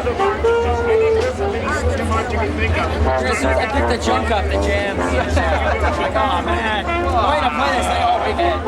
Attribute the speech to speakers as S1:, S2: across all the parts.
S1: I picked the junk up, the jams. Like, oh man, why to play this thing all weekend?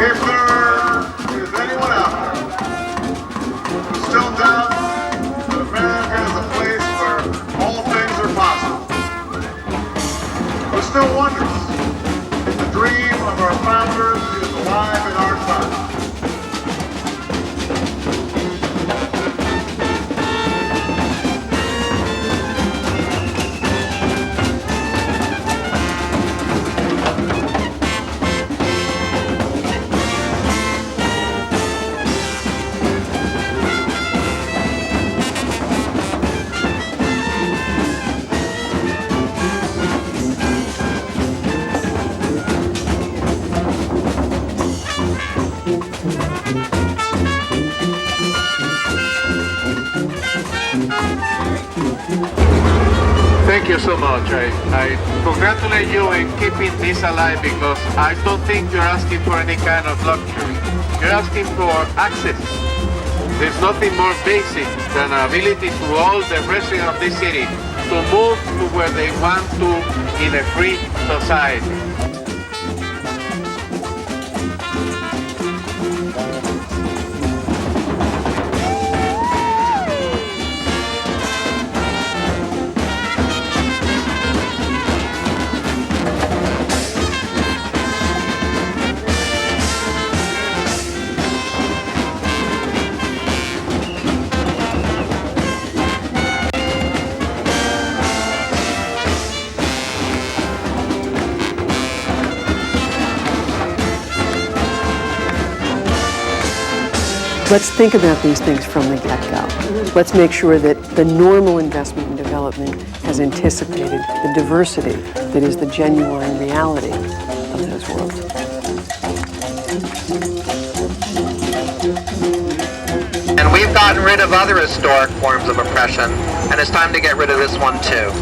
S2: If there is anyone out there who still doubts that America is a place where all things are possible, who still wonders if the dream of our founders is alive in our time,
S3: thank you so much. I congratulate you in keeping this alive because I don't think you're asking for any kind of luxury. You're asking for access. There's nothing more basic than ability to all the residents of this city to move to where they want to in a free society.
S4: Let's think about these things from the get-go. Let's make sure that the normal investment in development has anticipated the diversity that is the genuine reality of those worlds.
S5: And we've gotten rid of other historic forms of oppression, and it's time to get rid of this one too.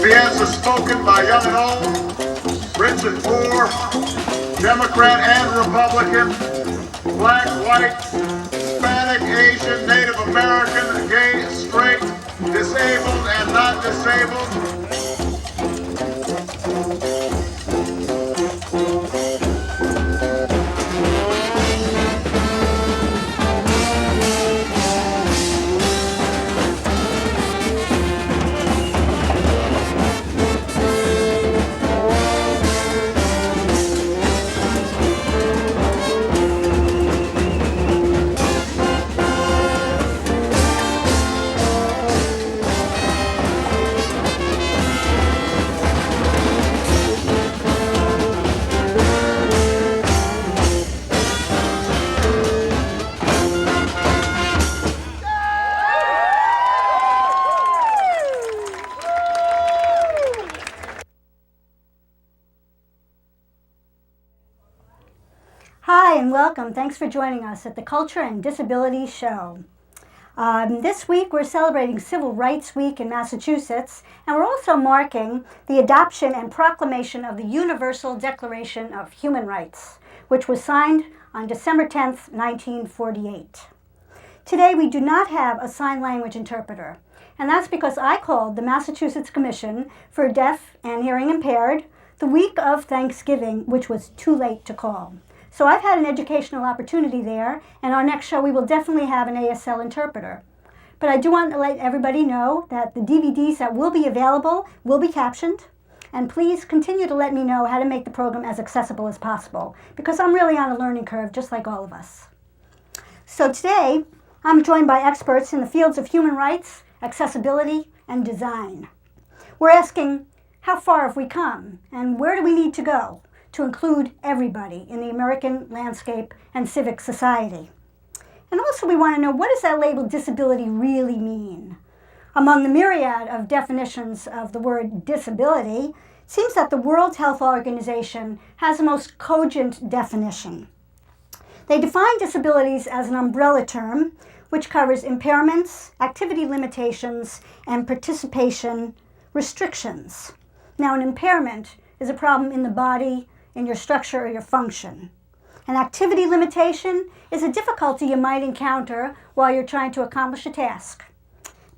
S2: Fianza spoken by young and old, rich and poor, Democrat and Republican, black, white, Hispanic, Asian, Native American, disabled.
S6: Hi and welcome. Thanks for joining us at the Culture and Disability Show. This week we're celebrating Civil Rights Week in Massachusetts, and we're also marking the adoption and proclamation of the Universal Declaration of Human Rights, which was signed on December 10th, 1948. Today we do not have a sign language interpreter, and that's because I called the Massachusetts Commission for Deaf and Hearing Impaired the week of Thanksgiving, which was too late to call. So I've had an educational opportunity there, and our next show we will definitely have an ASL interpreter. But I do want to let everybody know that the DVDs that will be available will be captioned, and please continue to let me know how to make the program as accessible as possible, because I'm really on a learning curve just like all of us. So today I'm joined by experts in the fields of human rights, accessibility, and design. We're asking, how far have we come, and where do we need to go to include everybody in the American landscape and civic society? And also we want to know, what does that label disability really mean? Among the myriad of definitions of the word disability, it seems that the World Health Organization has the most cogent definition. They define disabilities as an umbrella term which covers impairments, activity limitations, and participation restrictions. Now, an impairment is a problem in the body, in your structure or your function. An activity limitation is a difficulty you might encounter while you're trying to accomplish a task.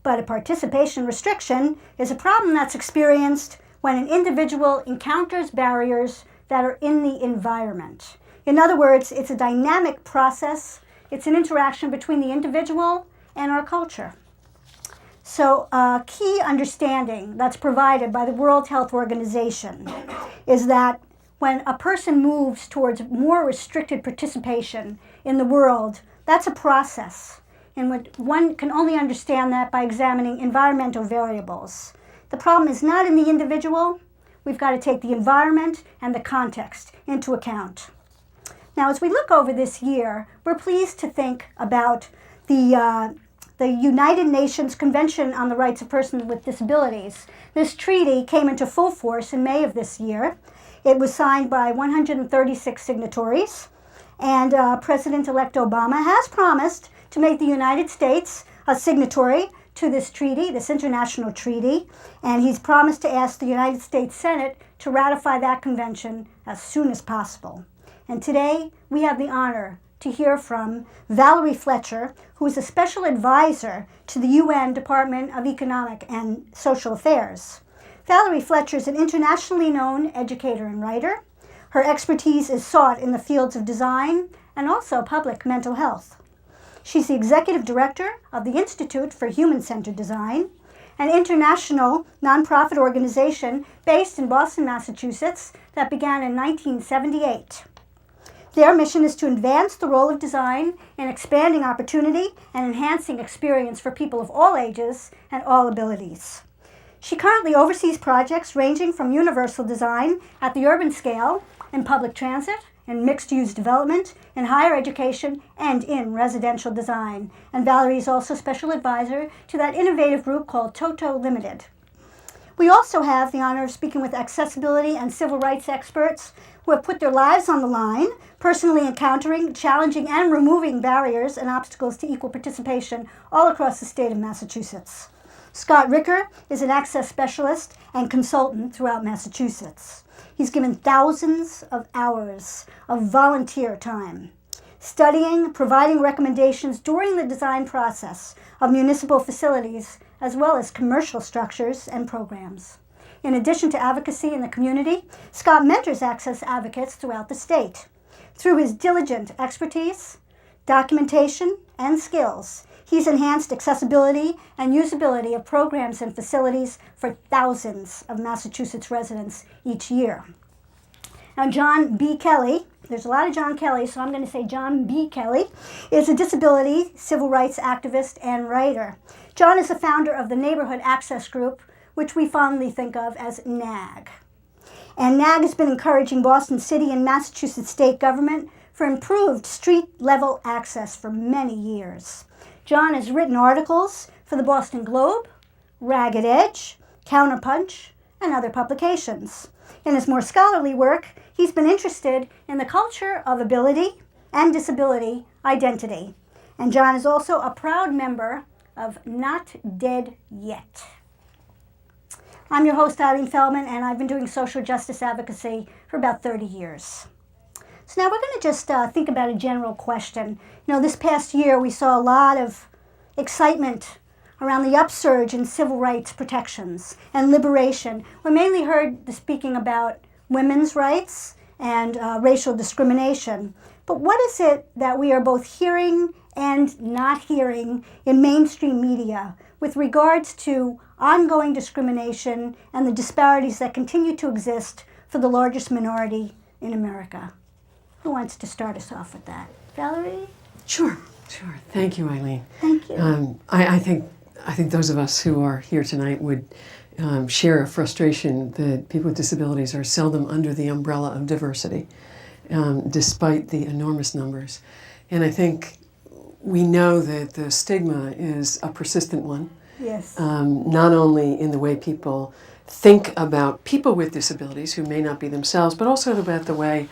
S6: But a participation restriction is a problem that's experienced when an individual encounters barriers that are in the environment. In other words, it's a dynamic process. It's an interaction between the individual and our culture. So a key understanding that's provided by the World Health Organization is that when a person moves towards more restricted participation in the world, that's a process. And one can only understand that by examining environmental variables. The problem is not in the individual. We've got to take the environment and the context into account. Now, as we look over this year, we're pleased to think about the United Nations Convention on the Rights of Persons with Disabilities. This treaty came into full force in May of this year. It was signed by 136 signatories, and President-elect Obama has promised to make the United States a signatory to this treaty, this international treaty, and he's promised to ask the United States Senate to ratify that convention as soon as possible. And today we have the honor to hear from Valerie Fletcher, who is a special advisor to the UN Department of Economic and Social Affairs. Valerie Fletcher is an internationally known educator and writer. Her expertise is sought in the fields of design and also public mental health. She's the executive director of the Institute for Human-Centered Design, an international nonprofit organization based in Boston, Massachusetts, that began in 1978. Their mission is to advance the role of design in expanding opportunity and enhancing experience for people of all ages and all abilities. She currently oversees projects ranging from universal design at the urban scale, in public transit, in mixed-use development, in higher education, and in residential design. And Valerie is also special advisor to that innovative group called Toto Limited. We also have the honor of speaking with accessibility and civil rights experts who have put their lives on the line, personally encountering, challenging, and removing barriers and obstacles to equal participation all across the state of Massachusetts. Scott Ricker is an access specialist and consultant throughout Massachusetts. He's given thousands of hours of volunteer time, studying, providing recommendations during the design process of municipal facilities as well as commercial structures and programs. In addition to advocacy in the community, Scott mentors access advocates throughout the state. Through his diligent expertise, documentation, and skills, he's enhanced accessibility and usability of programs and facilities for thousands of Massachusetts residents each year. Now, John B. Kelly, there's a lot of John Kelly, so I'm going to say John B. Kelly, is a disability civil rights activist and writer. John is the founder of the Neighborhood Access Group, which we fondly think of as NAG. And NAG has been encouraging Boston City and Massachusetts state government for improved street-level access for many years. John has written articles for the Boston Globe, Ragged Edge, Counterpunch, and other publications. In his more scholarly work, he's been interested in the culture of ability and disability identity. And John is also a proud member of Not Dead Yet. I'm your host, Eileen Feldman, and I've been doing social justice advocacy for about 30 years. So now we're going to just think about a general question. You know, this past year we saw a lot of excitement around the upsurge in civil rights protections and liberation. We mainly heard the speaking about women's rights and racial discrimination. But what is it that we are both hearing and not hearing in mainstream media with regards to ongoing discrimination and the disparities that continue to exist for the largest minority in America? Who wants to start us off with that? Valerie?
S4: Sure. Thank you, Eileen.
S6: Thank you.
S4: I think those of us who are here tonight would share a frustration that people with disabilities are seldom under the umbrella of diversity, despite the enormous numbers. And I think we know that the stigma is a persistent one.
S6: Yes.
S4: Not only in the way people think about people with disabilities who may not be themselves, but also about the way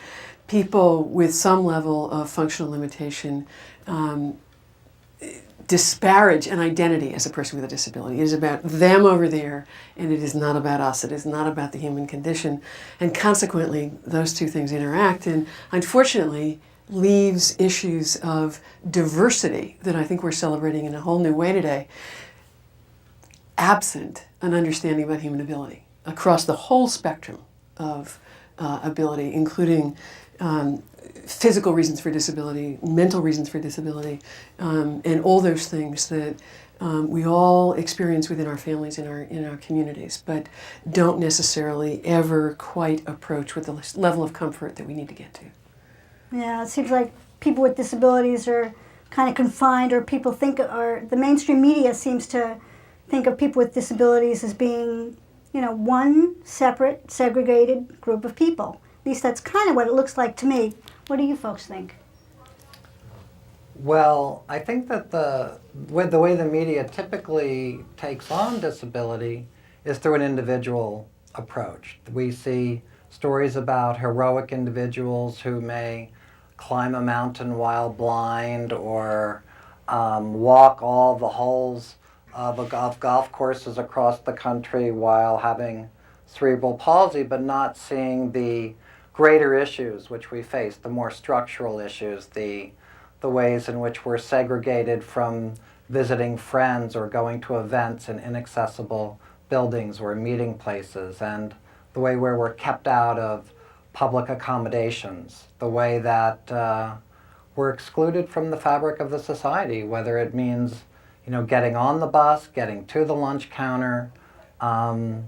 S4: people with some level of functional limitation disparage an identity as a person with a disability. It is about them over there, and it is not about us. It is not about the human condition. And consequently, those two things interact, and unfortunately, leaves issues of diversity that I think we're celebrating in a whole new way today, absent an understanding about human ability across the whole spectrum of ability, including physical reasons for disability, mental reasons for disability, and all those things that we all experience within our families, in our communities, but don't necessarily ever quite approach with the level of comfort that we need to get to.
S6: Yeah, it seems like people with disabilities are kind of confined, or people think, or the mainstream media seems to think of people with disabilities as being, you know, one separate, segregated group of people. At least that's kind of what it looks like to me. What do you folks think?
S5: Well, I think that the way the media typically takes on disability is through an individual approach. We see stories about heroic individuals who may climb a mountain while blind, or walk all the holes of golf courses across the country while having cerebral palsy, but not seeing the greater issues which we face, the more structural issues, the ways in which we're segregated from visiting friends or going to events in inaccessible buildings or meeting places, and the way where we're kept out of public accommodations, the way that we're excluded from the fabric of the society, whether it means, you know, getting on the bus, getting to the lunch counter, and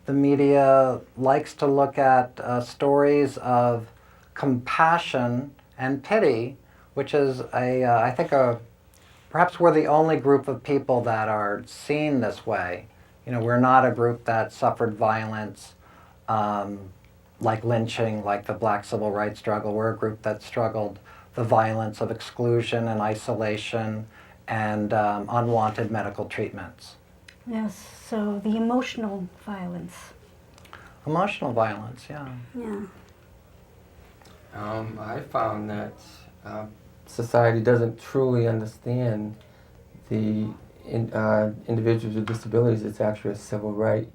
S5: the media likes to look at stories of compassion and pity, which is I think perhaps we're the only group of people that are seen this way. You know, we're not a group that suffered violence, like lynching, like the Black Civil Rights struggle. We're a group that struggled the violence of exclusion and isolation and unwanted medical treatments.
S6: Yes, so the emotional violence.
S5: Emotional violence, yeah.
S6: Yeah.
S7: I found that society doesn't truly understand the individuals with disabilities. It's actually a civil right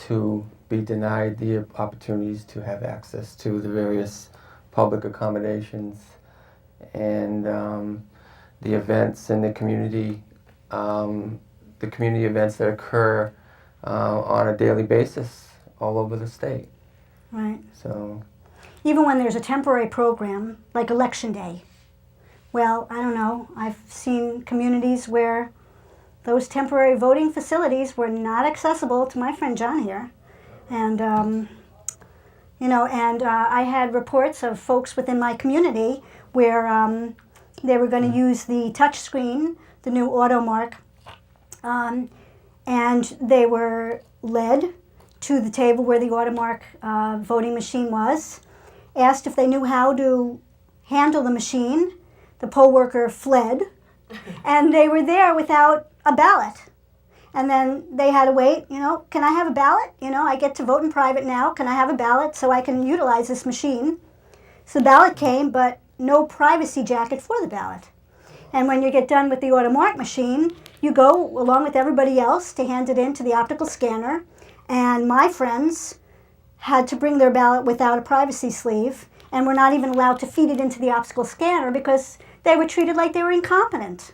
S7: to be denied the opportunities to have access to the various public accommodations and the events in the community the community events that occur on a daily basis all over the state.
S6: Right.
S7: So,
S6: Even when there's a temporary program, like Election Day. Well, I don't know. I've seen communities where those temporary voting facilities were not accessible to my friend John here. And, I had reports of folks within my community where they were going to use the touch screen, the new AutoMark, and they were led to the table where the AutoMark voting machine was, asked if they knew how to handle the machine. The poll worker fled, and they were there without a ballot. And then they had to wait, can I have a ballot? I get to vote in private now. Can I have a ballot so I can utilize this machine? So the ballot came, but no privacy jacket for the ballot. And when you get done with the AutoMark machine, you go along with everybody else to hand it in to the optical scanner. And my friends had to bring their ballot without a privacy sleeve and were not even allowed to feed it into the optical scanner because they were treated like they were incompetent.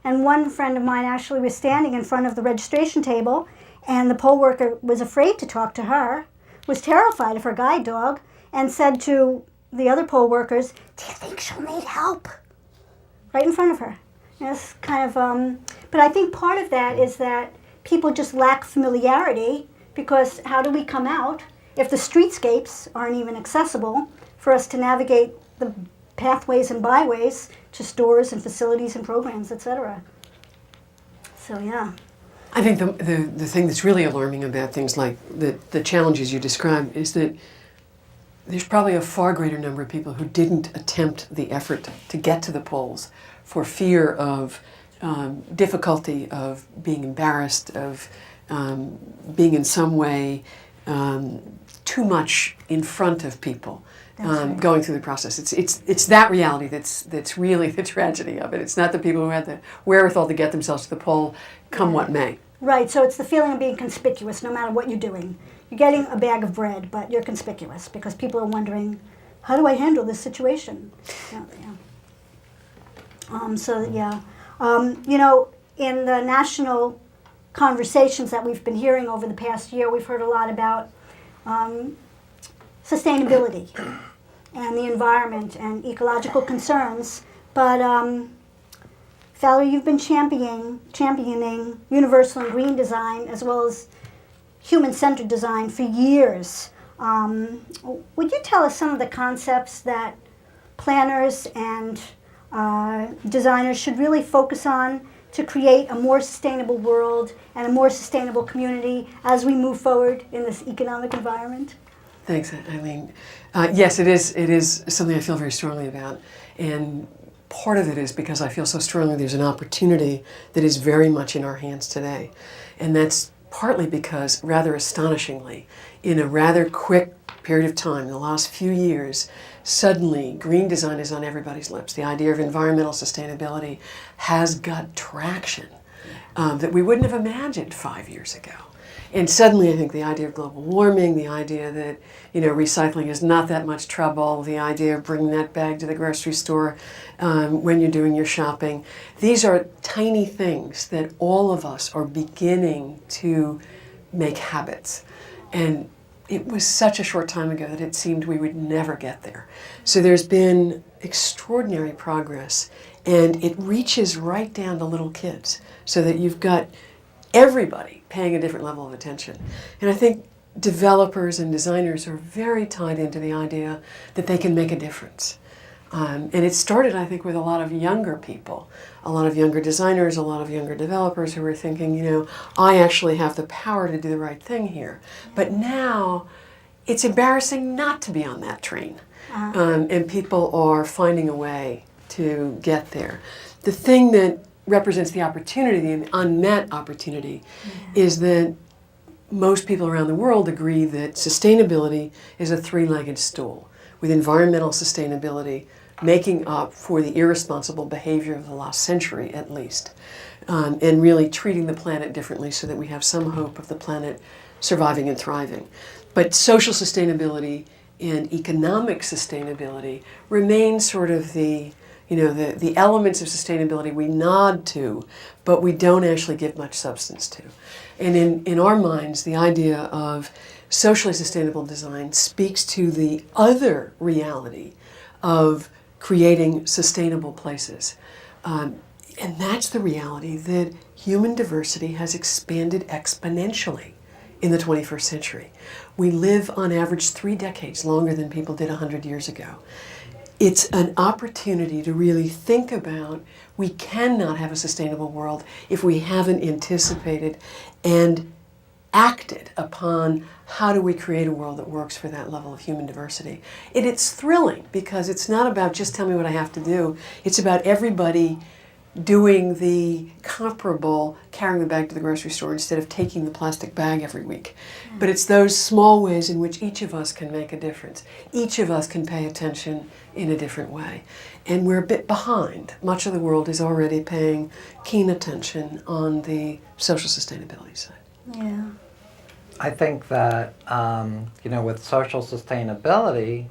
S6: And one friend of mine actually was standing in front of the registration table, and the poll worker was afraid to talk to her, was terrified of her guide dog, and said to the other poll workers, "Do you think she'll need help?" Right in front of her. It's kind of, but I think part of that is that people just lack familiarity, because how do we come out if the streetscapes aren't even accessible for us to navigate the pathways and byways to stores and facilities and programs, etc. So yeah.
S4: I think the thing that's really alarming about things like the challenges you described is that there's probably a far greater number of people who didn't attempt the effort to get to the polls for fear of difficulty, of being embarrassed, of being in some way too much in front of people.
S6: Right.
S4: Going through the process. It's that reality that's really the tragedy of it. It's not the people who had the wherewithal to get themselves to the poll, come what may.
S6: Right, so it's the feeling of being conspicuous no matter what you're doing. You're getting a bag of bread, but you're conspicuous because people are wondering, how do I handle this situation? Yeah. In the national conversations that we've been hearing over the past year, we've heard a lot about sustainability and the environment and ecological concerns. But Valerie, you've been championing universal and green design as well as human-centered design for years. Would you tell us some of the concepts that planners and designers should really focus on to create a more sustainable world and a more sustainable community as we move forward in this economic environment?
S4: Thanks, Eileen. Yes, it is something I feel very strongly about. And part of it is because I feel so strongly there's an opportunity that is very much in our hands today. And that's partly because, rather astonishingly, in a rather quick period of time, in the last few years, suddenly green design is on everybody's lips. The idea of environmental sustainability has got traction that we wouldn't have imagined 5 years ago. And suddenly I think the idea of global warming, the idea that recycling is not that much trouble, the idea of bringing that bag to the grocery store when you're doing your shopping, these are tiny things that all of us are beginning to make habits. And it was such a short time ago that it seemed we would never get there. So there's been extraordinary progress, and it reaches right down to little kids, so that you've got everybody paying a different level of attention. And I think developers and designers are very tied into the idea that they can make a difference. And it started, I think, with a lot of younger people, a lot of younger designers, a lot of younger developers who were thinking, I actually have the power to do the right thing here. But now it's embarrassing not to be on that train. And people are finding a way to get there. The thing that represents the opportunity, the unmet opportunity, is that most people around the world agree that sustainability is a three-legged stool, with environmental sustainability making up for the irresponsible behavior of the last century at least, and really treating the planet differently so that we have some hope of the planet surviving and thriving. But social sustainability and economic sustainability remain sort of the You know, the elements of sustainability we nod to, but we don't actually give much substance to. And in our minds, the idea of socially sustainable design speaks to the other reality of creating sustainable places. And that's the reality that human diversity has expanded exponentially in the 21st century. We live on average 3 decades longer than people did 100 years ago. It's an opportunity to really think about, we cannot have a sustainable world if we haven't anticipated and acted upon how do we create a world that works for that level of human diversity. And it's thrilling because it's not about just tell me what I have to do. It's about everybody doing the comparable, carrying the bag to the grocery store instead of taking the plastic bag every week. But it's those small ways in which each of us can make a difference. Each of us can pay attention in a different way. And we're a bit behind. Much of the world is already paying keen attention on the social sustainability side.
S6: Yeah.
S5: I think that, with social sustainability,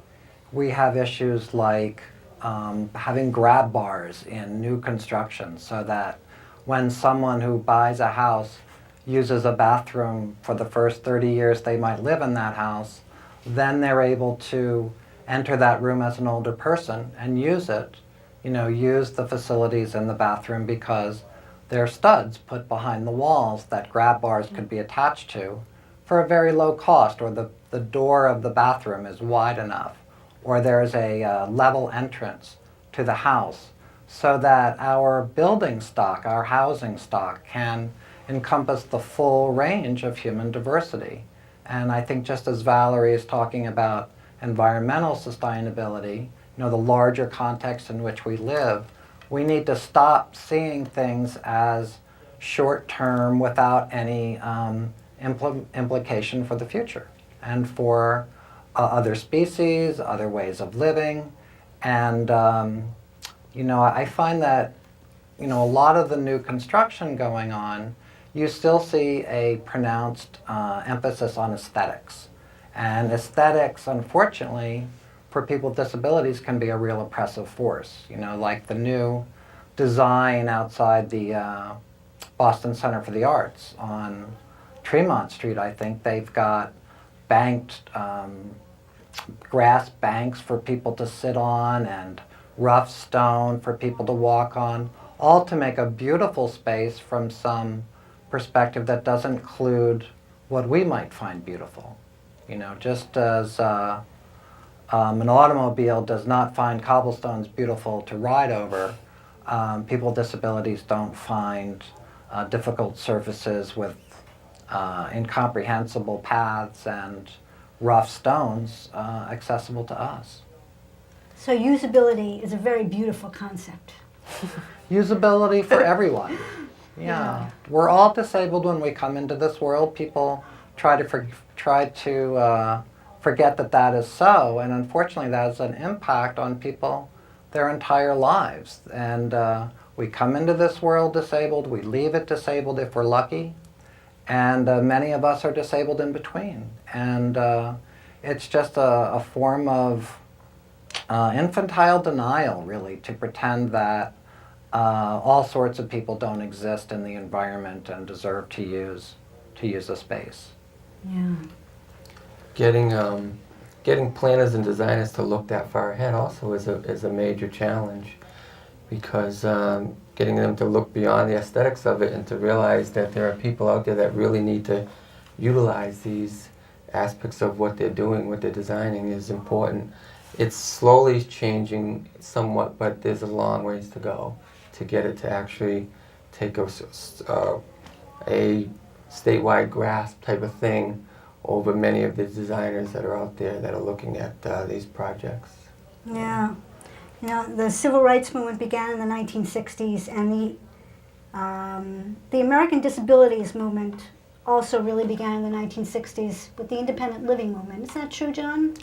S5: we have issues like having grab bars in new construction so that when someone who buys a house uses a bathroom for the first 30 years they might live in that house, then they're able to enter that room as an older person and use it, use the facilities in the bathroom because there are studs put behind the walls that grab bars could be attached to for a very low cost, or the door of the bathroom is wide enough, or there's a level entrance to the house so that our building stock, our housing stock, can encompass the full range of human diversity. And I think just as Valerie is talking about environmental sustainability, the larger context in which we live, we need to stop seeing things as short-term without any implication for the future and for other species, other ways of living. And, I find that, a lot of the new construction going on, you still see a pronounced emphasis on aesthetics. And aesthetics, unfortunately, for people with disabilities can be a real oppressive force. Like the new design outside the Boston Center for the Arts on Tremont Street, I think they've got banked grass banks for people to sit on and rough stone for people to walk on, all to make a beautiful space from some perspective that doesn't include what we might find beautiful. Just as an automobile does not find cobblestones beautiful to ride over, people with disabilities don't find difficult surfaces with incomprehensible paths and rough stones accessible to us.
S6: So usability is a very beautiful concept.
S5: Usability for everyone. Yeah. We're all disabled when we come into this world. People try to forget that is so, and unfortunately that has an impact on people their entire lives. And we come into this world disabled, we leave it disabled if we're lucky, and many of us are disabled in between. And it's just a form of infantile denial, really, to pretend that all sorts of people don't exist in the environment and deserve to use a space.
S6: Yeah.
S7: Getting planners and designers to look that far ahead also is a major challenge, because getting them to look beyond the aesthetics of it and to realize that there are people out there that really need to utilize these aspects of what they're doing, what they're designing, is important. It's slowly changing somewhat, but there's a long ways to go to get it to actually take a statewide grasp type of thing over many of the designers that are out there that are looking at these projects.
S6: Yeah. The civil rights movement began in the 1960s, and the American Disabilities Movement also really began in the 1960s with the independent living movement. Is that true, John?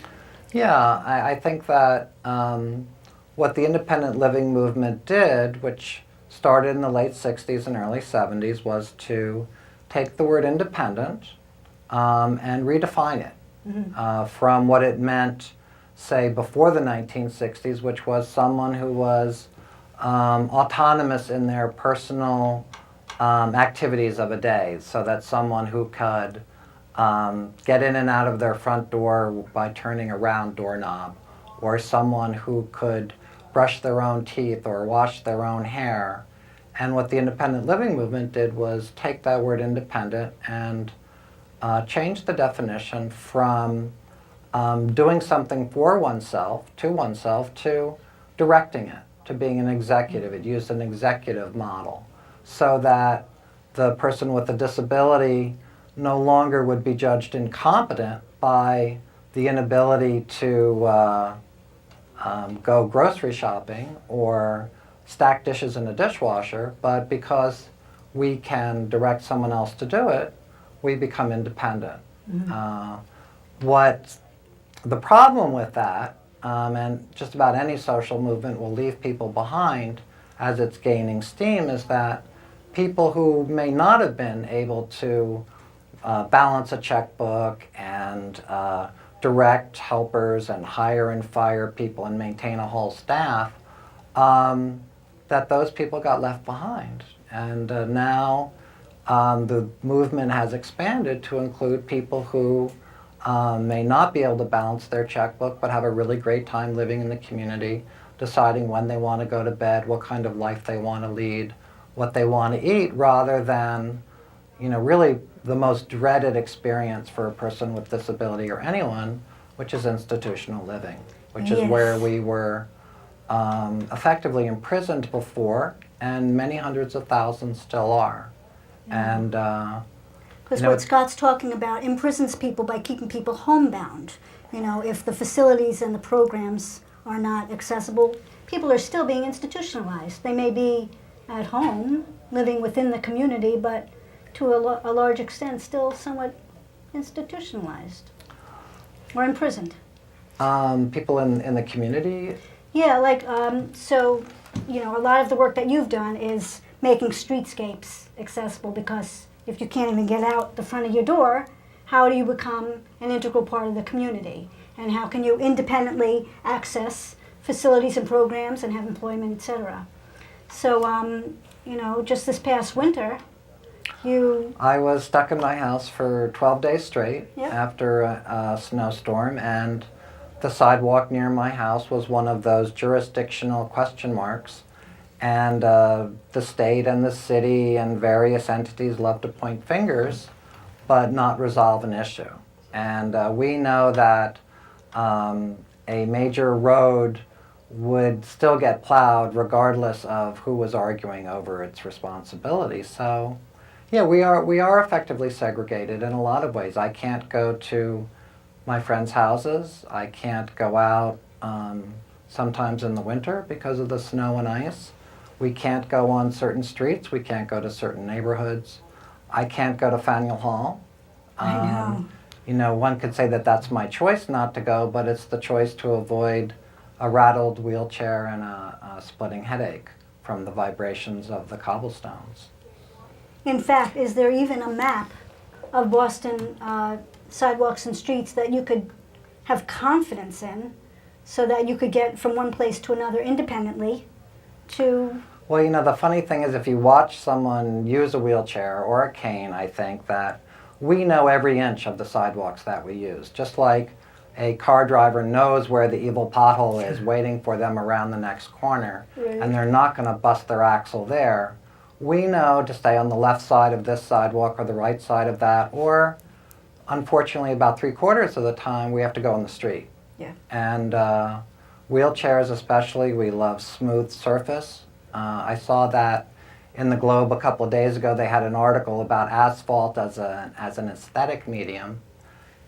S5: Yeah, I think that what the independent living movement did, which started in the late 60s and early 70s, was to take the word independent and redefine it from what it meant, say, before the 1960s, which was someone who was autonomous in their personal activities of a day, so that someone who could get in and out of their front door by turning a round doorknob, or someone who could brush their own teeth or wash their own hair. And what the independent living movement did was take that word independent and change the definition from doing something for oneself, to directing it, to being an executive. It used an executive model so that the person with a disability no longer would be judged incompetent by the inability to go grocery shopping or stack dishes in a dishwasher, but because we can direct someone else to do it, we become independent. What the problem with that, and just about any social movement will leave people behind as it's gaining steam, is that people who may not have been able to balance a checkbook and direct helpers and hire and fire people and maintain a whole staff, that those people got left behind. And now the movement has expanded to include people who may not be able to balance their checkbook but have a really great time living in the community, deciding when they want to go to bed, what kind of life they want to lead, what they want to eat, rather than, really the most dreaded experience for a person with disability or anyone, which is institutional living, which is where we were effectively imprisoned before, and many hundreds of thousands still are. And
S6: because what Scott's talking about imprisons people by keeping people homebound. If the facilities and the programs are not accessible, people are still being institutionalized. They may be at home, living within the community, but to a large extent still somewhat institutionalized or imprisoned.
S5: People in the community?
S6: Yeah, a lot of the work that you've done is making streetscapes accessible, because if you can't even get out the front of your door, how do you become an integral part of the community? And how can you independently access facilities and programs and have employment, etc.? So, just this past winter,
S5: I was stuck in my house for 12 days straight after a snowstorm, and the sidewalk near my house was one of those jurisdictional question marks. And the state and the city and various entities love to point fingers, but not resolve an issue. And we know that a major road would still get plowed regardless of who was arguing over its responsibility. So, yeah, we are effectively segregated in a lot of ways. I can't go to my friends' houses. I can't go out sometimes in the winter because of the snow and ice. We can't go on certain streets. We can't go to certain neighborhoods. I can't go to Faneuil Hall.
S6: I know.
S5: One could say that that's my choice not to go, but it's the choice to avoid a rattled wheelchair and a splitting headache from the vibrations of the cobblestones.
S6: In fact, is there even a map of Boston sidewalks and streets that you could have confidence in, so that you could get from one place to another independently to...
S5: Well, the funny thing is, if you watch someone use a wheelchair or a cane, I think that we know every inch of the sidewalks that we use. Just like a car driver knows where the evil pothole is waiting for them around the next corner, and they're not going to bust their axle there. We know to stay on the left side of this sidewalk or the right side of that, or unfortunately about 3/4 of the time we have to go on the street.
S6: Yeah.
S5: And wheelchairs especially, we love smooth surface. I saw that in the Globe a couple of days ago. They had an article about asphalt as an aesthetic medium.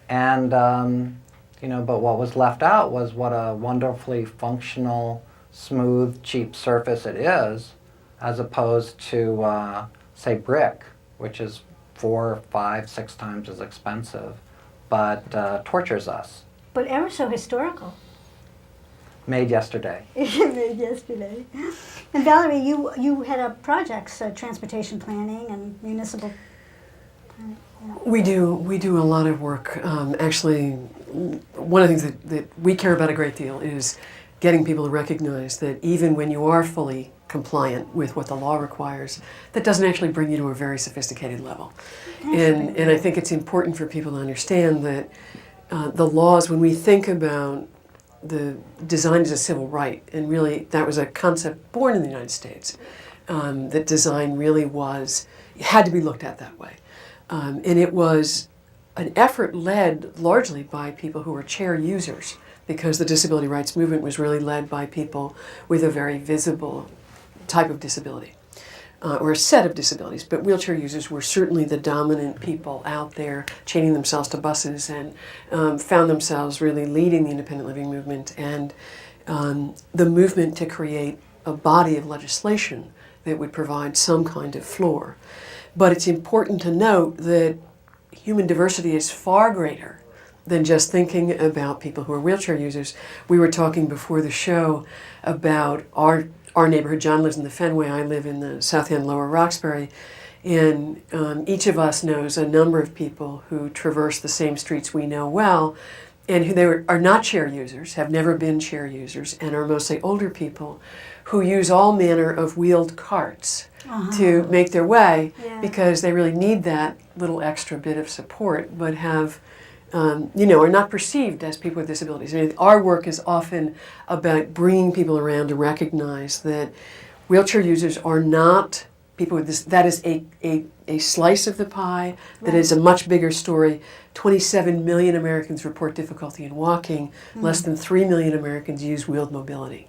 S5: And, but what was left out was what a wonderfully functional, smooth, cheap surface it is, as opposed to, say, brick, which is 4, 5, 6 times as expensive, but tortures us.
S6: But ever so historical.
S5: Made yesterday.
S6: Made yesterday. And Valerie, you head up projects, transportation planning and municipal.
S4: We do a lot of work. Actually, one of the things that we care about a great deal is getting people to recognize that even when you are fully compliant with what the law requires, that doesn't actually bring you to a very sophisticated level. And I think it's important for people to understand that the laws, when we think about the design as a civil right, and really that was a concept born in the United States, that design really had to be looked at that way. And it was an effort led largely by people who were chair users, because the disability rights movement was really led by people with a very visible type of disability, or a set of disabilities. But wheelchair users were certainly the dominant people out there chaining themselves to buses, and found themselves really leading the independent living movement and the movement to create a body of legislation that would provide some kind of floor. But it's important to note that human diversity is far greater than just thinking about people who are wheelchair users. We were talking before the show about our neighborhood. John lives in the Fenway, I live in the South End, Lower Roxbury, and each of us knows a number of people who traverse the same streets we know well, and who are not chair users, have never been chair users, and are mostly older people who use all manner of wheeled carts to make their way, because they really need that little extra bit of support, but have are not perceived as people with disabilities. I mean, our work is often about bringing people around to recognize that wheelchair users are not people with this. That is a slice of the pie. That is a much bigger story. 27 million Americans report difficulty in walking. Less than 3 million Americans use wheeled mobility.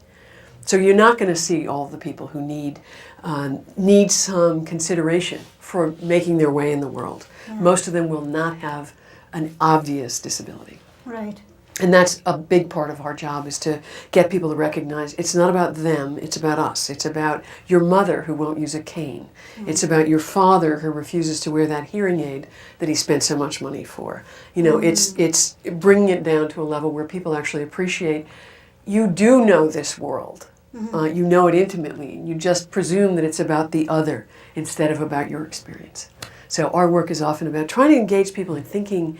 S4: So you're not going to see all the people who need some consideration for making their way in the world. Most of them will not have an obvious disability.
S6: Right.
S4: And that's a big part of our job, is to get people to recognize it's not about them, it's about us. It's about your mother who won't use a cane. It's about your father who refuses to wear that hearing aid that he spent so much money for. It's bringing it down to a level where people actually appreciate you do know this world. You know it intimately. You just presume that it's about the other instead of about your experience. So our work is often about trying to engage people in thinking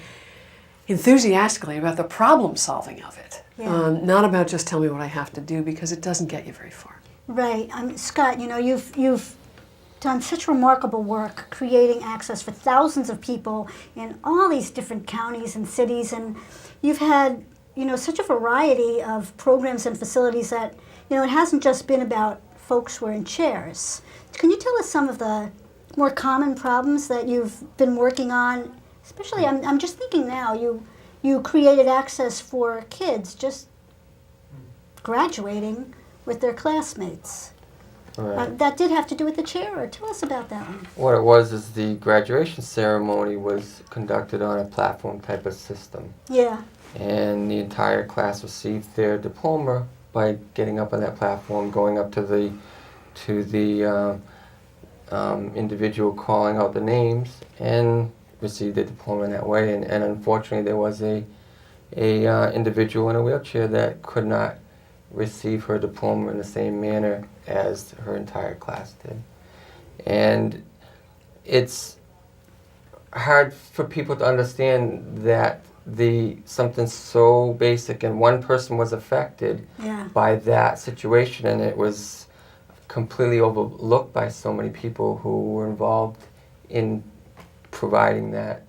S4: enthusiastically about the problem solving of it. Not about just tell me what I have to do, because it doesn't get you very far.
S6: Right. Scott, you've done such remarkable work creating access for thousands of people in all these different counties and cities, and you've had such a variety of programs and facilities that it hasn't just been about folks who are in chairs. Can you tell us some of the more common problems that you've been working on? Especially, I'm just thinking now, you created access for kids just graduating with their classmates.
S7: Right.
S6: That did have to do with the chair, or tell us about that one.
S7: What it was is the graduation ceremony was conducted on a platform type of system.
S6: Yeah.
S7: And the entire class received their diploma by getting up on that platform, going up to the individual, calling out the names, and received their diploma in that way. And unfortunately, there was a individual in a wheelchair that could not receive her diploma in the same manner as her entire class did. And it's hard for people to understand that something so basic, and one person was affected by that situation, and it was completely overlooked by so many people who were involved in providing that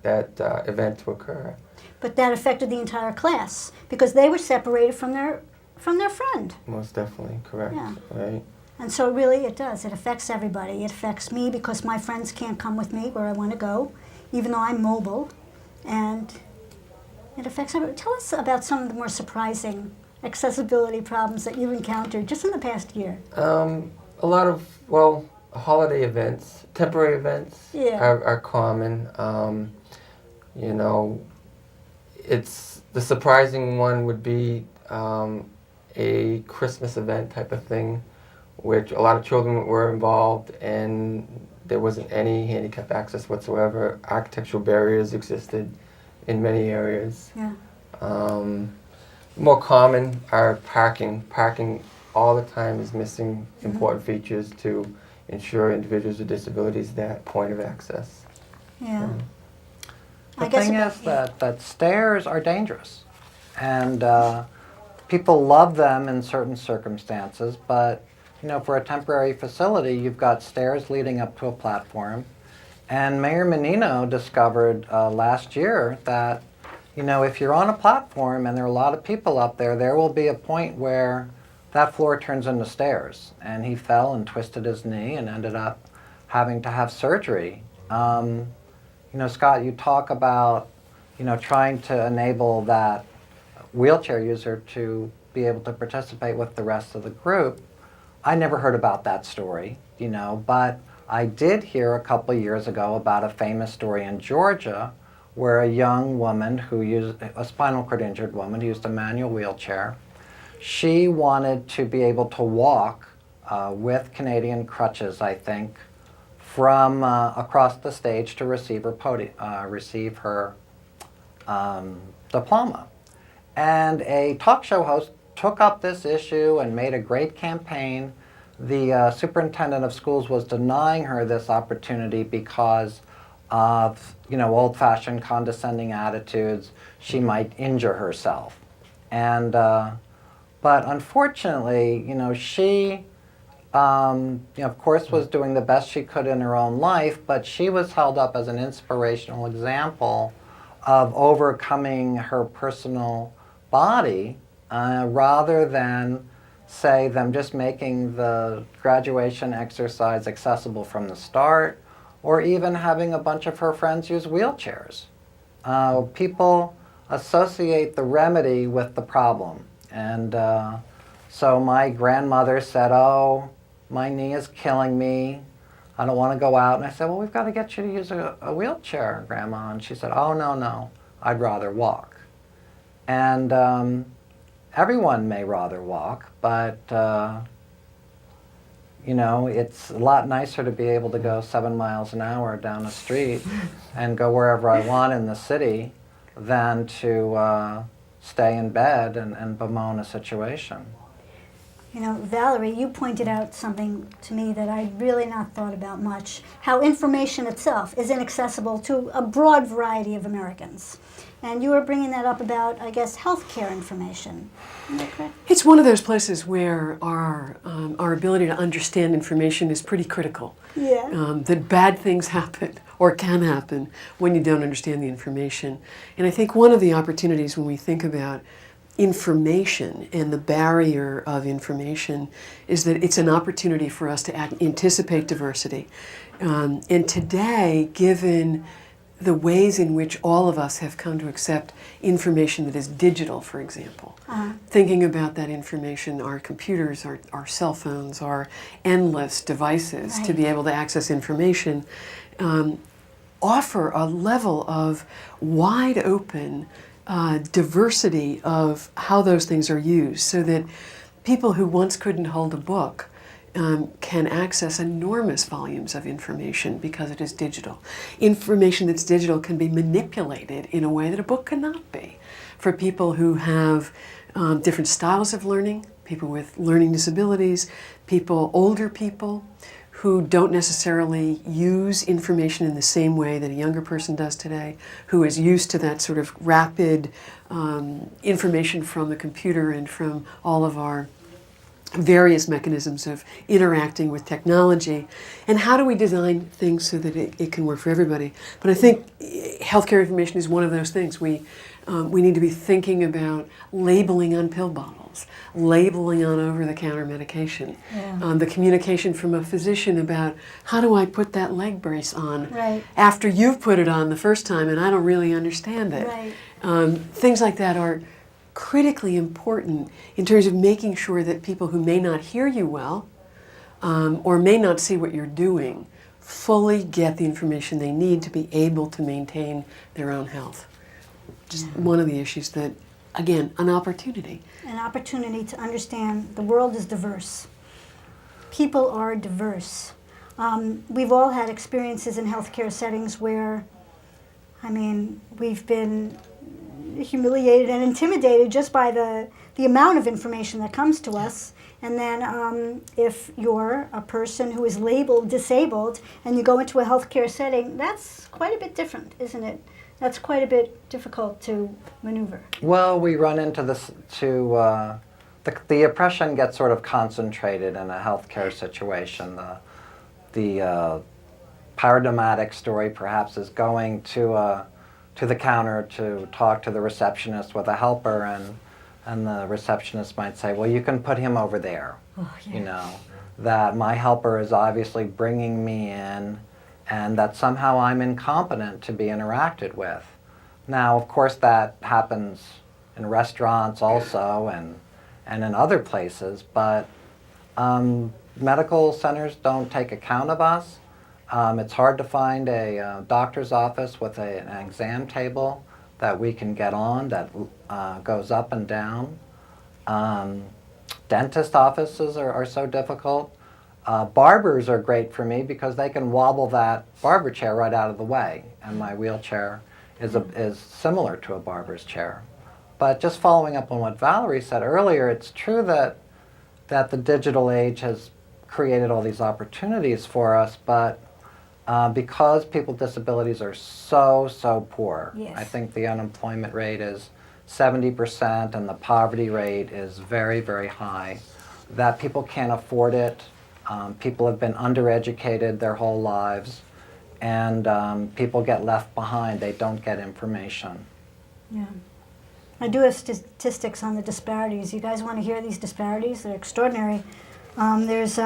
S7: event to occur.
S6: But that affected the entire class because they were separated from their friend.
S7: Most definitely, correct.
S6: Yeah.
S7: Right.
S6: And so really it does. It affects everybody. It affects me because my friends can't come with me where I want to go, even though I'm mobile. And it affects everybody. Tell us about some of the more surprising accessibility problems that you've encountered just in the past year.
S7: A lot of, holiday events, temporary events are common. It's the surprising one would be a Christmas event type of thing, which a lot of children were involved, and there wasn't any handicap access whatsoever. Architectural barriers existed in many areas.
S6: Yeah.
S7: More common are parking. Parking all the time is missing important features to ensure individuals with disabilities that point of access.
S6: Yeah.
S5: The thing is that stairs are dangerous, and people love them in certain circumstances, but for a temporary facility, you've got stairs leading up to a platform. And Mayor Menino discovered last year that, if you're on a platform and there are a lot of people up there, there will be a point where that floor turns into stairs. And he fell and twisted his knee and ended up having to have surgery. Scott, you talk about, trying to enable that wheelchair user to be able to participate with the rest of the group. I never heard about that story, but I did hear a couple years ago about a famous story in Georgia where a young woman who used, a spinal cord injured woman who used a manual wheelchair, she wanted to be able to walk with Canadian crutches, I think, from across the stage to receive her diploma. And a talk show host took up this issue and made a great campaign. The superintendent of schools was denying her this opportunity because of, old-fashioned condescending attitudes. She might injure herself. And, but unfortunately, she, of course, was doing the best she could in her own life, but she was held up as an inspirational example of overcoming her personal body rather than, say, them just making the graduation exercise accessible from the start, or even having a bunch of her friends use wheelchairs. People associate the remedy with the problem. And so my grandmother said, "Oh, my knee is killing me. I don't want to go out." And I said, "Well, we've got to get you to use a wheelchair, Grandma." And she said, "Oh, no, I'd rather walk." And everyone may rather walk, but it's a lot nicer to be able to go 7 miles an hour down a street and go wherever I want in the city than to stay in bed and bemoan a situation.
S6: Valerie, you pointed out something to me that I'd really not thought about much, how information itself is inaccessible to a broad variety of Americans. And you were bringing that up about, I guess, healthcare information. Is that correct?
S4: It's one of those places where our ability to understand information is pretty critical.
S6: Yeah.
S4: That bad things happen or can happen when you don't understand the information. And I think one of the opportunities when we think about information and the barrier of information is that it's an opportunity for us to anticipate diversity. And today, given the ways in which all of us have come to accept information that is digital, for example. Thinking about that information, our computers, our cell phones, our endless devices to be able to access information, offer a level of wide open diversity of how those things are used, so that people who once couldn't hold a book can access enormous volumes of information because it is digital. Information that's digital can be manipulated in a way that a book cannot be. For people who have different styles of learning, people with learning disabilities, older people who don't necessarily use information in the same way that a younger person does today, who is used to that sort of rapid information from the computer and from all of our various mechanisms of interacting with technology, and how do we design things so that it can work for everybody. But I think healthcare information is one of those things. We need to be thinking about labeling on pill bottles, labeling on over-the-counter medication, the communication from a physician about how do I put that leg brace on after you've put it on the first time and I don't really understand it. Things like that are critically important in terms of making sure that people who may not hear you well or may not see what you're doing fully get the information they need to be able to maintain their own health. Just one of the issues that, again, an opportunity.
S6: An opportunity to understand the world is diverse. People are diverse. We've all had experiences in healthcare settings where, we've been humiliated and intimidated just by the amount of information that comes to us. And then if you're a person who is labeled disabled and you go into a healthcare setting, that's quite a bit different, isn't it? That's quite a bit difficult to maneuver.
S5: Well, we run into the oppression gets sort of concentrated in a healthcare situation. The paradigmatic story perhaps is going to the counter to talk to the receptionist with a helper, and the receptionist might say, well, you can put him over there.
S6: Oh, yeah.
S5: You know, that my helper is obviously bringing me in, and that somehow I'm incompetent to be interacted with. Now, of course, that happens in restaurants also, and in other places, but medical centers don't take account of us. It's hard to find a doctor's office with an exam table that we can get on that goes up and down. Dentist offices are so difficult. Barbers are great for me because they can wobble that barber chair right out of the way, and my wheelchair is similar to a barber's chair. But just following up on what Valerie said earlier, it's true that the digital age has created all these opportunities for us, but because people with disabilities are so poor,
S6: Yes.
S5: I think the unemployment rate is 70% and the poverty rate is very, very high, that people can't afford it. People have been undereducated their whole lives, and people get left behind. They don't get information.
S6: Yeah. I do have statistics on the disparities. You guys want to hear these disparities? They're extraordinary. There's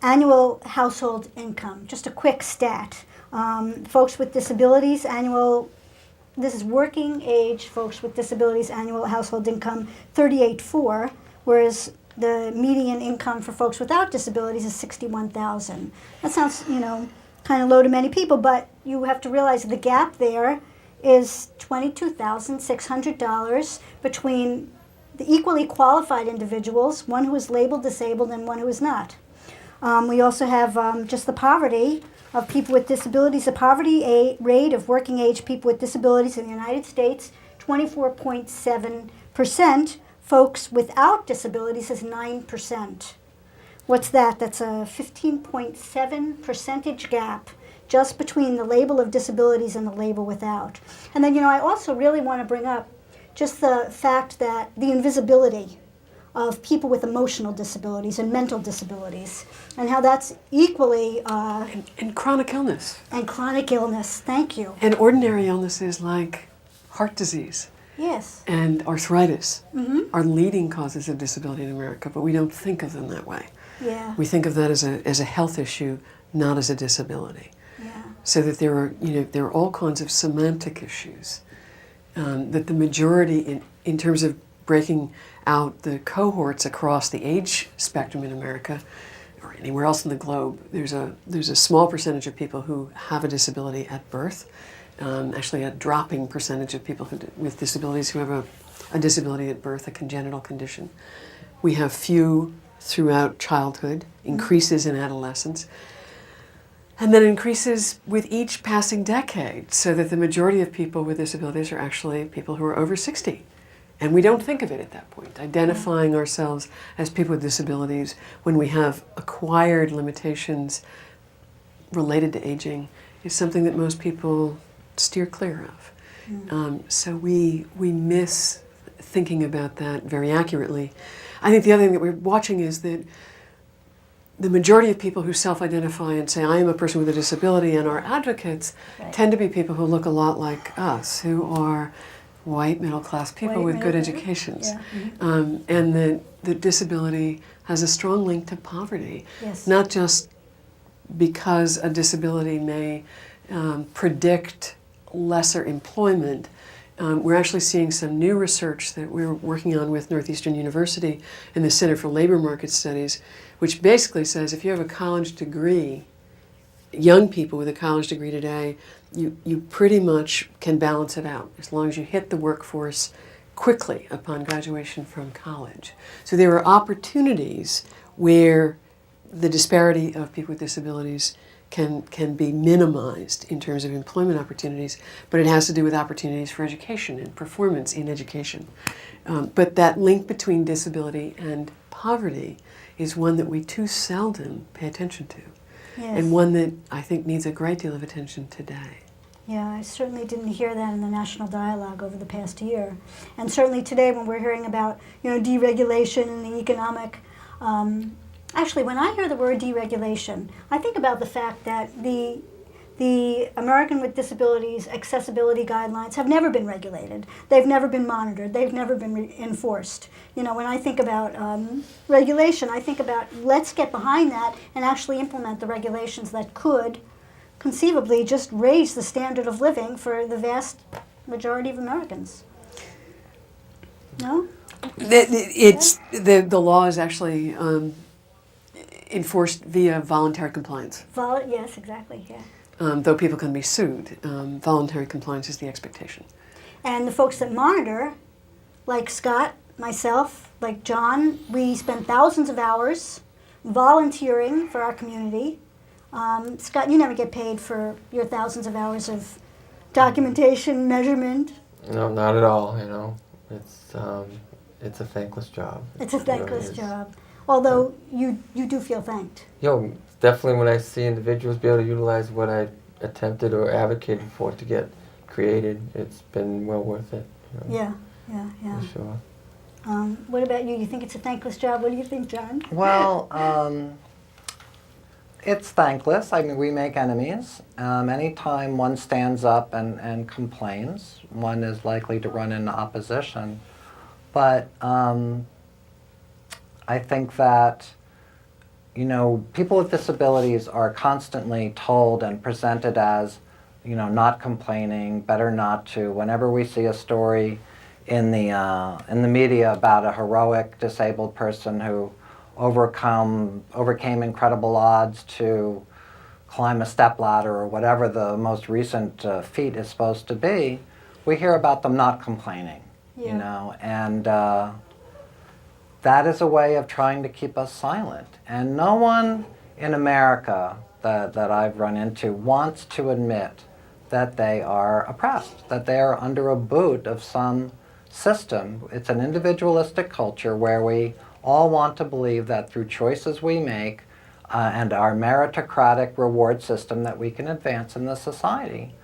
S6: annual household income. Just a quick stat. Folks with disabilities, this is working age folks with disabilities, annual household income, $38,400, whereas the median income for folks without disabilities is $61,000. That sounds, kind of low to many people, but you have to realize the gap there is $22,600 between the equally qualified individuals, one who is labeled disabled and one who is not. We also have just the poverty of people with disabilities. The poverty rate of working age people with disabilities in the United States, 24.7%. Folks without disabilities is 9%. What's that? That's a 15.7 percentage gap just between the label of disabilities and the label without. And then, I also really want to bring up just the fact that the invisibility of people with emotional disabilities and mental disabilities, and how that's equally...
S4: And chronic illness.
S6: And chronic illness, thank you.
S4: And ordinary illnesses like heart disease.
S6: Yes.
S4: And arthritis are leading causes of disability in America, but we don't think of them that way.
S6: Yeah.
S4: We think of that as a health issue, not as a disability.
S6: Yeah.
S4: So that there are all kinds of semantic issues that the majority, in terms of breaking out the cohorts across the age spectrum in America or anywhere else in the globe, there's a small percentage of people who have a disability at birth. Actually, a dropping percentage of people with disabilities who have a disability at birth, a congenital condition. We have few throughout childhood, increases in adolescence, and then increases with each passing decade, so that the majority of people with disabilities are actually people who are over 60. And we don't think of it at that point. Identifying ourselves as people with disabilities when we have acquired limitations related to aging is something that most people steer clear of. So we miss thinking about that very accurately. I think the other thing that we're watching is that the majority of people who self-identify and say, I am a person with a disability, and are advocates, tend to be people who look a lot like us, who are white, middle-class people with good educations. Yeah. And the disability has a strong link to poverty.
S6: Yes.
S4: Not just because a disability may predict lesser employment. We're actually seeing some new research that we're working on with Northeastern University and the Center for Labor Market Studies, which basically says if you have a college degree, young people with a college degree today, you pretty much can balance it out as long as you hit the workforce quickly upon graduation from college. So there are opportunities where the disparity of people with disabilities can be minimized in terms of employment opportunities, but it has to do with opportunities for education and performance in education. But that link between disability and poverty is one that we too seldom pay attention to,
S6: Yes.
S4: and one that I think needs a great deal of attention today.
S6: Yeah, I certainly didn't hear that in the national dialogue over the past year. And certainly today when we're hearing about, deregulation and the economic, actually when I hear the word deregulation, I think about the fact that the American with Disabilities accessibility guidelines have never been regulated. They've never been monitored. They've never been enforced. When I think about regulation, I think about let's get behind that and actually implement the regulations that could conceivably just raise the standard of living for the vast majority of Americans. No?
S4: The law is actually enforced via voluntary compliance.
S6: Yes, exactly, yeah.
S4: Though people can be sued, voluntary compliance is the expectation.
S6: And the folks that monitor, like Scott, myself, like John, we spend thousands of hours volunteering for our community. Scott, you never get paid for your thousands of hours of documentation, measurement.
S7: No, not at all. It's a thankless job.
S6: It's a thankless job. Although you do feel thanked.
S7: Definitely when I see individuals be able to utilize what I attempted or advocated for to get created, it's been well worth it.
S6: Yeah.
S7: For sure.
S6: What about you? You think it's a thankless job? What do you think, John?
S5: Well, it's thankless. I mean, we make enemies. Anytime one stands up and complains, one is likely to run into opposition. But I think that, people with disabilities are constantly told and presented as, not complaining, better not to. Whenever we see a story in the media about a heroic disabled person who overcame incredible odds to climb a stepladder or whatever the most recent feat is supposed to be, we hear about them not complaining, and that is a way of trying to keep us silent. And no one in America that I've run into wants to admit that they are oppressed, that they are under a boot of some system. It's an individualistic culture where we all want to believe that through choices we make and our meritocratic reward system that we can advance in the society.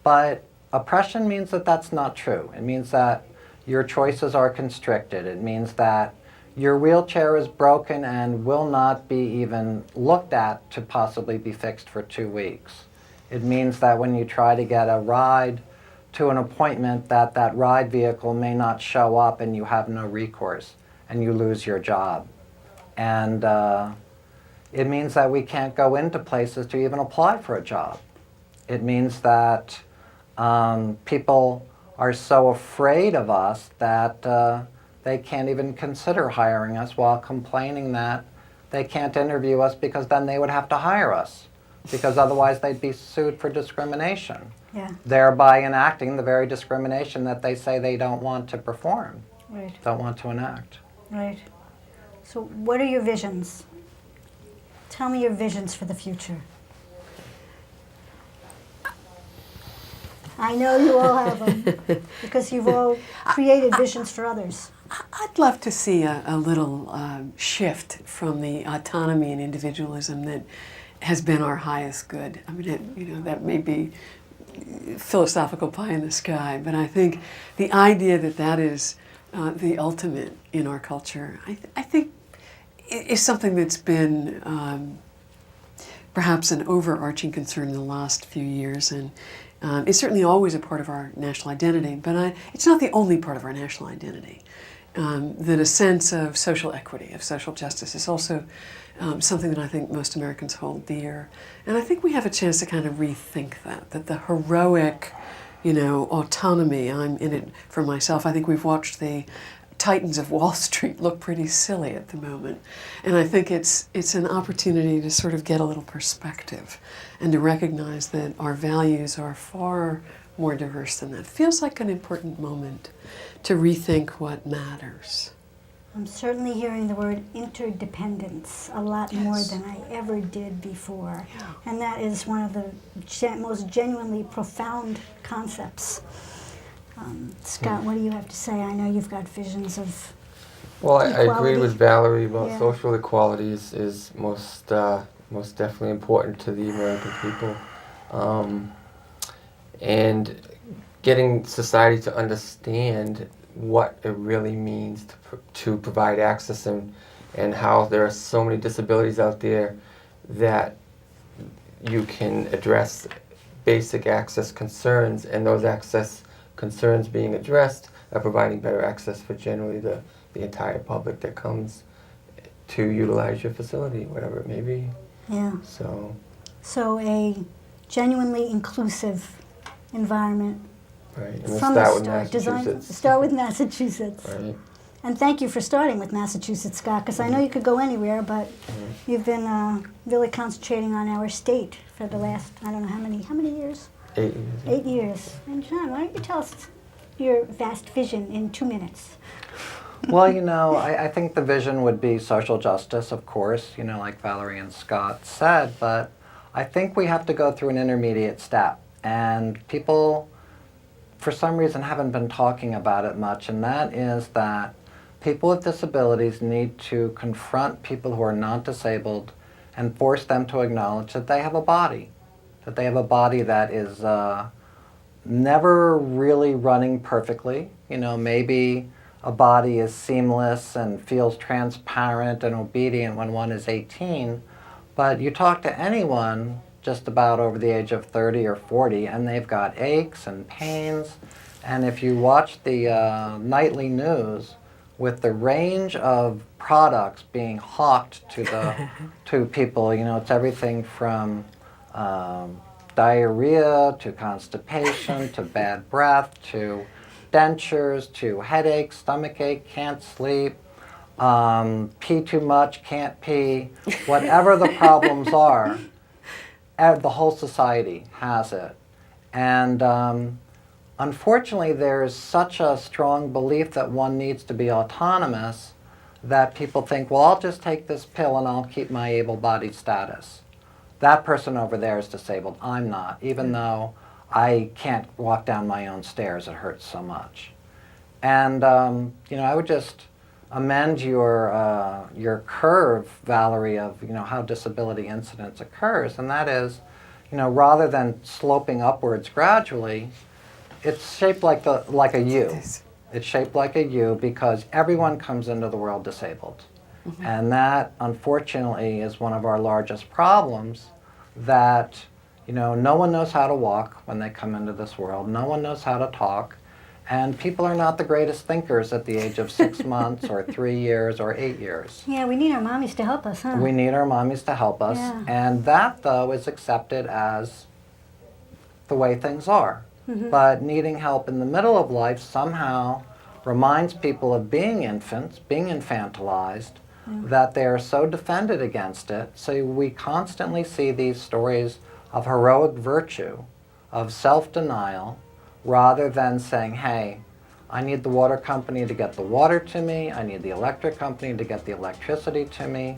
S5: But oppression means that that's not true. It means that your choices are constricted. It means that your wheelchair is broken and will not be even looked at to possibly be fixed for 2 weeks. It means that when you try to get a ride to an appointment, that ride vehicle may not show up and you have no recourse and you lose your job. And it means that we can't go into places to even apply for a job. It means that people are so afraid of us that they can't even consider hiring us, while complaining that they can't interview us because then they would have to hire us, because otherwise they'd be sued for discrimination, thereby enacting the very discrimination that they say they don't want to perform, don't want to enact.
S6: Right. So what are your visions? Tell me your visions for the future. I know you all have them, because you've all created visions for others.
S4: I'd love to see a little shift from the autonomy and individualism that has been our highest good. I mean, that may be philosophical pie in the sky, but I think the idea that is the ultimate in our culture, I think is something that's been perhaps an overarching concern in the last few years, and it's certainly always a part of our national identity, but it's not the only part of our national identity. That a sense of social equity, of social justice, is also something that I think most Americans hold dear. And I think we have a chance to kind of rethink that the heroic, autonomy, I'm in it for myself. I think we've watched the titans of Wall Street look pretty silly at the moment. And I think it's an opportunity to sort of get a little perspective and to recognize that our values are far more diverse than that. Feels like an important moment to rethink what matters.
S6: I'm certainly hearing the word interdependence a lot more than I ever did before.
S4: Yeah.
S6: And that is one of the most genuinely profound concepts. Scott, what do you have to say? I know you've got visions of
S7: I agree
S6: equality.
S7: with Valerie about social equality is most definitely important to the American people. and getting society to understand what it really means to provide access, and how there are so many disabilities out there that you can address basic access concerns, and those access concerns being addressed are providing better access for generally the entire public that comes to utilize your facility, whatever it may be.
S6: Yeah. So a genuinely inclusive environment.
S7: Right, and let's
S6: From
S7: start
S6: the
S7: with
S6: start,
S7: Massachusetts.
S6: start with Massachusetts.
S7: Right.
S6: And thank you for starting with Massachusetts, Scott, because I know you could go anywhere, but you've been really concentrating on our state for the last, I don't know how many years?
S7: 8 years.
S6: 8 years. And John, why don't you tell us your vast vision in 2 minutes?
S5: Well, I think the vision would be social justice, of course, like Valerie and Scott said, but I think we have to go through an intermediate step. And people, for some reason, haven't been talking about it much, and that is that people with disabilities need to confront people who are not disabled and force them to acknowledge that they have a body, that is never really running perfectly. Maybe a body is seamless and feels transparent and obedient when one is 18, but you talk to anyone just about over the age of 30 or 40 and they've got aches and pains, and if you watch the nightly news with the range of products being hawked to people, it's everything from diarrhea to constipation to bad breath to dentures to headaches, stomachache, can't sleep, pee too much, can't pee, whatever the problems are, the whole society has it. And unfortunately, there's such a strong belief that one needs to be autonomous that people think, well, I'll just take this pill and I'll keep my able-bodied status. That person over there is disabled. I'm not, even though I can't walk down my own stairs. It hurts so much. And I would just amend your curve, Valerie, of how disability incidence occurs, and that is, rather than sloping upwards gradually, it's shaped like a U. It's shaped like a U because everyone comes into the world disabled. Mm-hmm. And that, unfortunately, is one of our largest problems, that no one knows how to walk when they come into this world. No one knows how to talk. And people are not the greatest thinkers at the age of 6 months or 3 years or 8 years.
S6: Yeah, we need our mommies to help us, huh?
S5: We need our mommies to help us.
S6: Yeah.
S5: And that, though, is accepted as the way things are. Mm-hmm. But needing help in the middle of life somehow reminds people of being infants, being infantilized, that they are so defended against it. So we constantly see these stories of heroic virtue, of self-denial, rather than saying, hey, I need the water company to get the water to me, I need the electric company to get the electricity to me,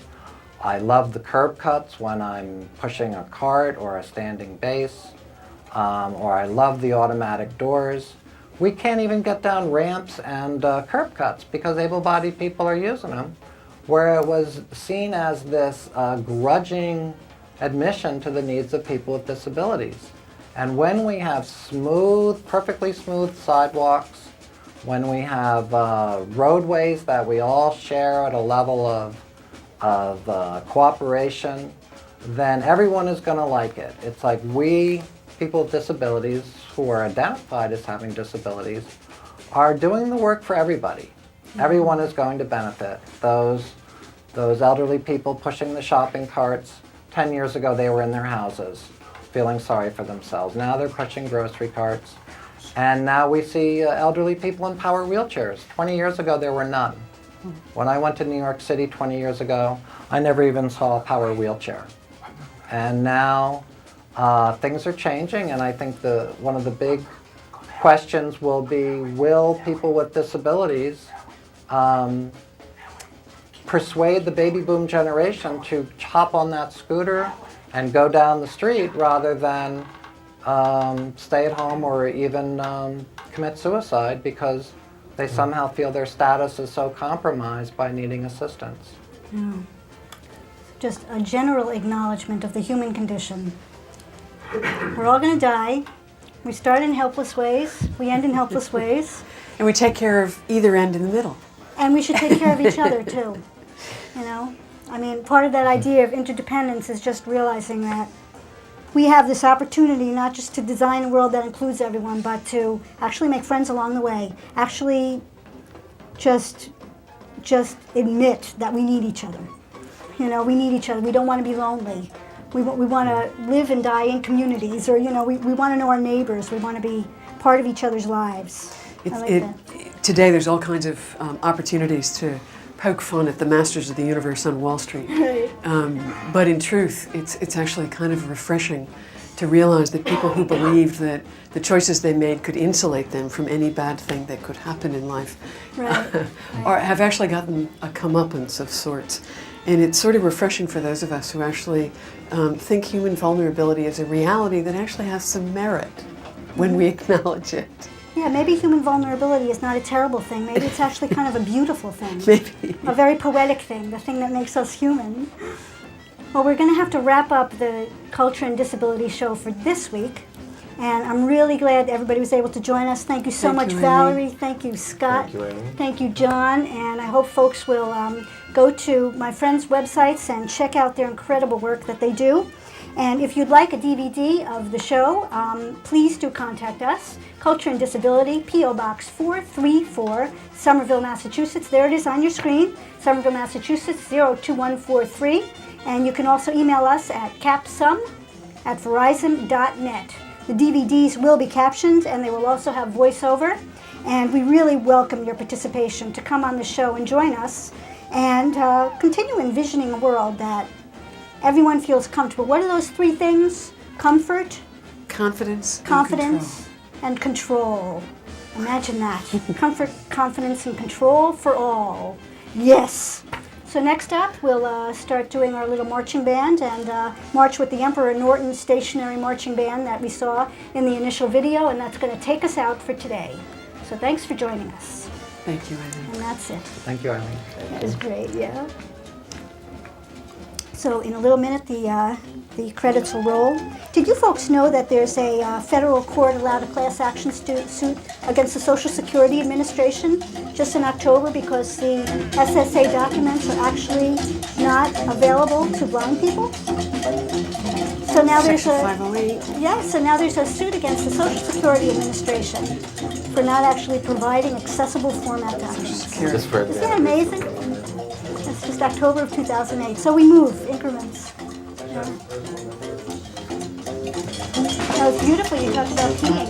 S5: I love the curb cuts when I'm pushing a cart or a standing base, or I love the automatic doors. We can't even get down ramps and curb cuts because able-bodied people are using them, where it was seen as this grudging admission to the needs of people with disabilities. And when we have perfectly smooth sidewalks, when we have roadways that we all share at a level of cooperation, then everyone is going to like it. It's like we, people with disabilities who are identified as having disabilities, are doing the work for everybody. Everyone is going to benefit. Those elderly people pushing the shopping carts, 10 years ago they were in their houses feeling sorry for themselves. Now they're pushing grocery carts. And now we see elderly people in power wheelchairs. 20 years ago there were none. When I went to New York City 20 years ago, I never even saw a power wheelchair. And now things are changing, and I think one of the big questions will be, will people with disabilities persuade the baby boom generation to hop on that scooter and go down the street rather than stay at home or even commit suicide because they somehow feel their status is so compromised by needing assistance.
S6: Yeah. Just a general acknowledgement of the human condition. We're all going to die. We start in helpless ways, we end in helpless ways,
S4: And we take care of either end in the middle.
S6: and we should take care of each other too. You know, I mean, part of that idea of interdependence is just realizing that we have this opportunity not just to design a world that includes everyone, but to actually make friends along the way. Actually, just admit that we need each other. You know, we need each other. We don't want to be lonely. We want to live and die in communities, or, you know, we want to know our neighbors. We want to be part of each other's lives. I like that.
S4: Today there's all kinds of opportunities to poke fun at the masters of the universe on Wall Street.
S6: Right.
S4: But in truth, it's actually kind of refreshing to realize that people who believed that the choices they made could insulate them from any bad thing that could happen in life
S6: Right.
S4: or have actually gotten a comeuppance of sorts. And it's sort of refreshing for those of us who actually think human vulnerability is a reality that actually has some merit when we acknowledge it.
S6: Yeah, maybe human vulnerability is not a terrible thing. Maybe it's actually kind of a beautiful thing.
S4: Maybe.
S6: A very poetic thing, the thing that makes us human. Well, we're going to have to wrap up the Culture and Disability show for this week. And I'm really glad everybody was able to join us. Thank you so
S4: Thank
S6: much,
S4: you, Amy.
S6: Valerie. Thank you, Scott.
S7: Thank you, Amy.
S6: Thank you, John. And I hope folks will go to my friends' websites and check out their incredible work that they do. And if you'd like a DVD of the show, please do contact us. Culture and Disability, P.O. Box 434, Somerville, Massachusetts. There it is on your screen, Somerville, Massachusetts, 02143. And you can also email us at capsum@verizon.net. The DVDs will be captioned, and they will also have voiceover. And we really welcome your participation to come on the show and join us and continue envisioning a world that everyone feels comfortable. What are those three things? Comfort,
S4: Confidence,
S6: confidence, and control. Imagine that. Comfort, confidence, and control for all. Yes. So next up, we'll start doing our little marching band and march with the Emperor Norton Stationary Marching Band that we saw in the initial video, and that's going to take us out for today. So thanks for joining us.
S4: Thank you, Amy.
S6: And that's it.
S5: Thank you, Eileen.
S6: That was great, yeah. So in a little minute, the credits will roll. Did you folks know that there's a federal court allowed a class action suit against the Social Security Administration just in October because the SSA documents are actually not available to blind people? So now there's
S4: Section
S6: a
S4: 508.
S6: so now there's a suit against the Social Security Administration for not actually providing accessible format documents.
S7: Just for
S6: Isn't that amazing? It's just October of 2008. So we move increments. Yeah. That was beautiful. You talked about peeing.